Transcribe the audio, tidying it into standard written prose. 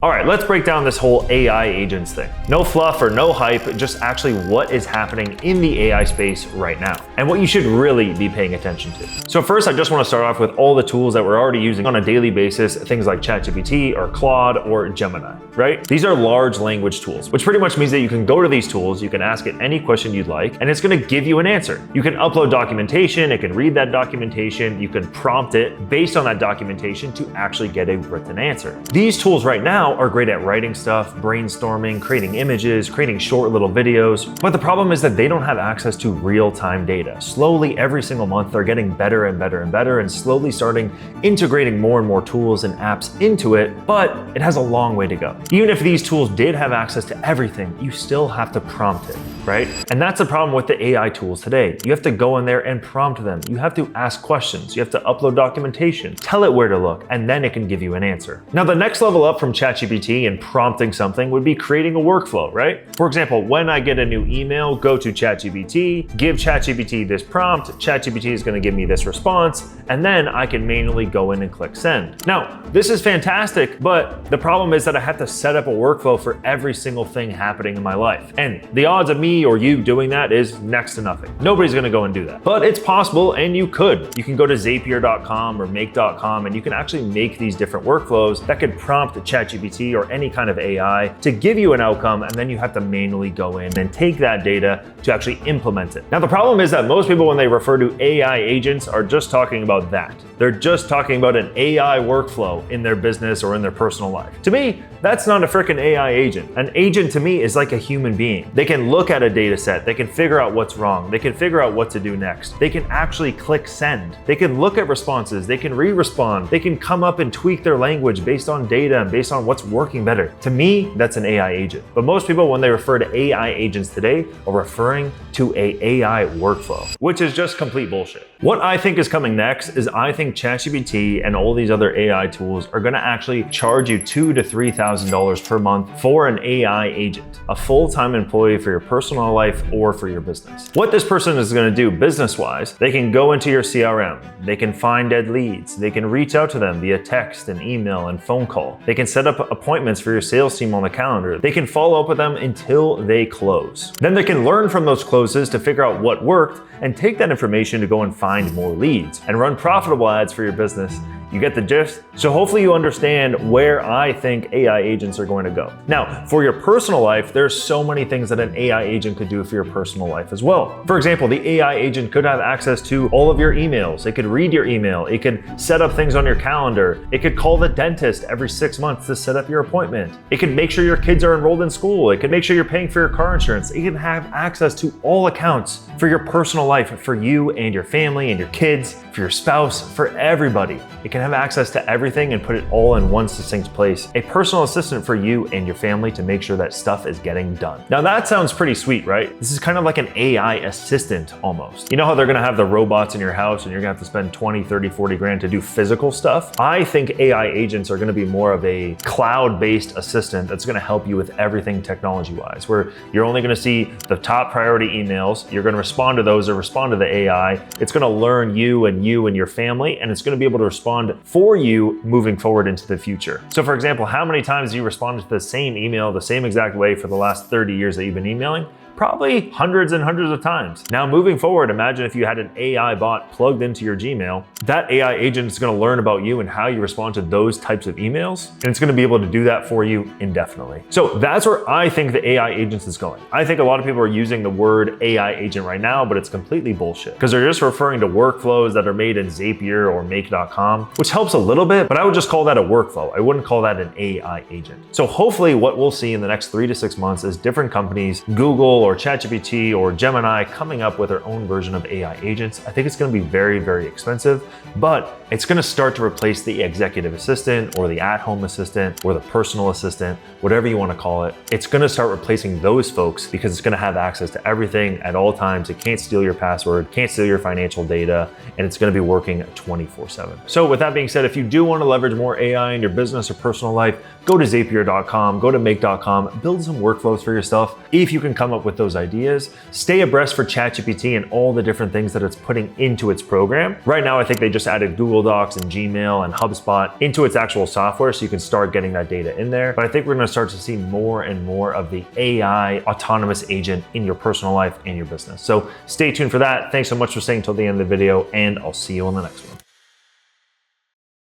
All right, let's break down this whole AI agents thing. No fluff or no hype, just actually what is happening in the AI space right now and what you should really be paying attention to. So first, I just want to start off with all the tools that we're already using on a daily basis, things like ChatGPT or Claude or Gemini, right? These are large language tools, which pretty much means that you can go to these tools, you can ask it any question you'd like, and it's going to give you an answer. You can upload documentation, it can read that documentation, you can prompt it based on that documentation to actually get a written answer. These tools right now are great at writing stuff, brainstorming, creating images, creating short little videos. But the problem is that they don't have access to real-time data. Slowly, every single month, they're getting better and better and better and slowly starting integrating more and more tools and apps into it, but it has a long way to go. Even if these tools did have access to everything, you still have to prompt it, right? And that's the problem with the AI tools today. You have to go in there and prompt them. You have to ask questions. You have to upload documentation, tell it where to look, and then it can give you an answer. Now, the next level up from ChatGPT and prompting something would be creating a workflow, right? For example, when I get a new email, go to ChatGPT, give ChatGPT this prompt, ChatGPT is going to give me this response, and then I can manually go in and click send. Now, this is fantastic, but the problem is that I have to set up a workflow for every single thing happening in my life. And the odds of me or you doing that is next to nothing. Nobody's going to go and do that. But it's possible, and you could. You can go to Zapier.com or make.com, and you can actually make these different workflows that could prompt ChatGPT or any kind of AI to give you an outcome, and then you have to manually go in and take that data to actually implement it. Now, the problem is that most people, when they refer to AI agents, are just talking about that. They're just talking about an AI workflow in their business or in their personal life. To me, that's not a freaking AI agent. An agent to me is like a human being. They can look at a data set, they can figure out what's wrong, they can figure out what to do next. They can actually click send. They can look at responses, they can re-respond, they can come up and tweak their language based on data and based on what's working better. To me, that's an AI agent. But most people, when they refer to AI agents today, are referring to an AI workflow, which is just complete bullshit. What I think is coming next is I think ChatGPT and all these other AI tools are gonna actually charge you $2,000 to $3,000 per month for an AI agent, a full-time employee for your personal life or for your business. What this person is gonna do business-wise, they can go into your CRM, they can find dead leads, they can reach out to them via text and email and phone call. They can set up appointments for your sales team on the calendar. They can follow up with them until they close. Then they can learn from those closes to figure out what worked and take that information to go and find more leads and run profitable ads for your business. You get the gist? So hopefully you understand where I think AI agents are going to go. Now, for your personal life, there's so many things that an AI agent could do for your personal life as well. For example, the AI agent could have access to all of your emails. It could read your email. It could set up things on your calendar. It could call the dentist every 6 months to set up your appointment. It could make sure your kids are enrolled in school. It could make sure you're paying for your car insurance. It can have access to all accounts for your personal life, for you and your family and your kids, for your spouse, for everybody. It can have access to everything and put it all in one succinct place. A personal assistant for you and your family to make sure that stuff is getting done. Now that sounds pretty sweet, right? This is kind of like an AI assistant almost. You know how they're gonna have the robots in your house and you're gonna have to spend 20, 30, 40 grand to do physical stuff? I think AI agents are gonna be more of a cloud-based assistant that's gonna help you with everything technology-wise, where you're only gonna see the top priority emails, you're gonna respond to those or respond to the AI, it's gonna learn you and your family, and it's gonna be able to respond for you moving forward into the future. So for example, how many times you responded to the same email the same exact way for the last 30 years that you've been emailing? Probably hundreds and hundreds of times. Now moving forward, imagine if you had an AI bot plugged into your Gmail. That AI agent is gonna learn about you and how you respond to those types of emails, and it's gonna be able to do that for you indefinitely. So that's where I think the AI agents is going. I think a lot of people are using the word AI agent right now, but it's completely bullshit because they're just referring to workflows that are made in Zapier or make.com, which helps a little bit, but I would just call that a workflow. I wouldn't call that an AI agent. So hopefully what we'll see in the next 3 to 6 months is different companies, Google or ChatGPT or Gemini, coming up with their own version of AI agents. I think it's going to be very, very expensive, but it's going to start to replace the executive assistant or the at-home assistant or the personal assistant, whatever you want to call it. It's going to start replacing those folks because it's going to have access to everything at all times. It can't steal your password, can't steal your financial data, and it's going to be working 24/7. So with that being said, if you do want to leverage more AI in your business or personal life, go to Zapier.com, go to make.com, build some workflows for yourself. If you can come up with those ideas, stay abreast for ChatGPT and all the different things that it's putting into its program. Right now, I think they just added Google Docs and Gmail and HubSpot into its actual software, so you can start getting that data in there. But I think we're gonna start to see more and more of the AI autonomous agent in your personal life and your business. So stay tuned for that. Thanks so much for staying till the end of the video, and I'll see you on the next one.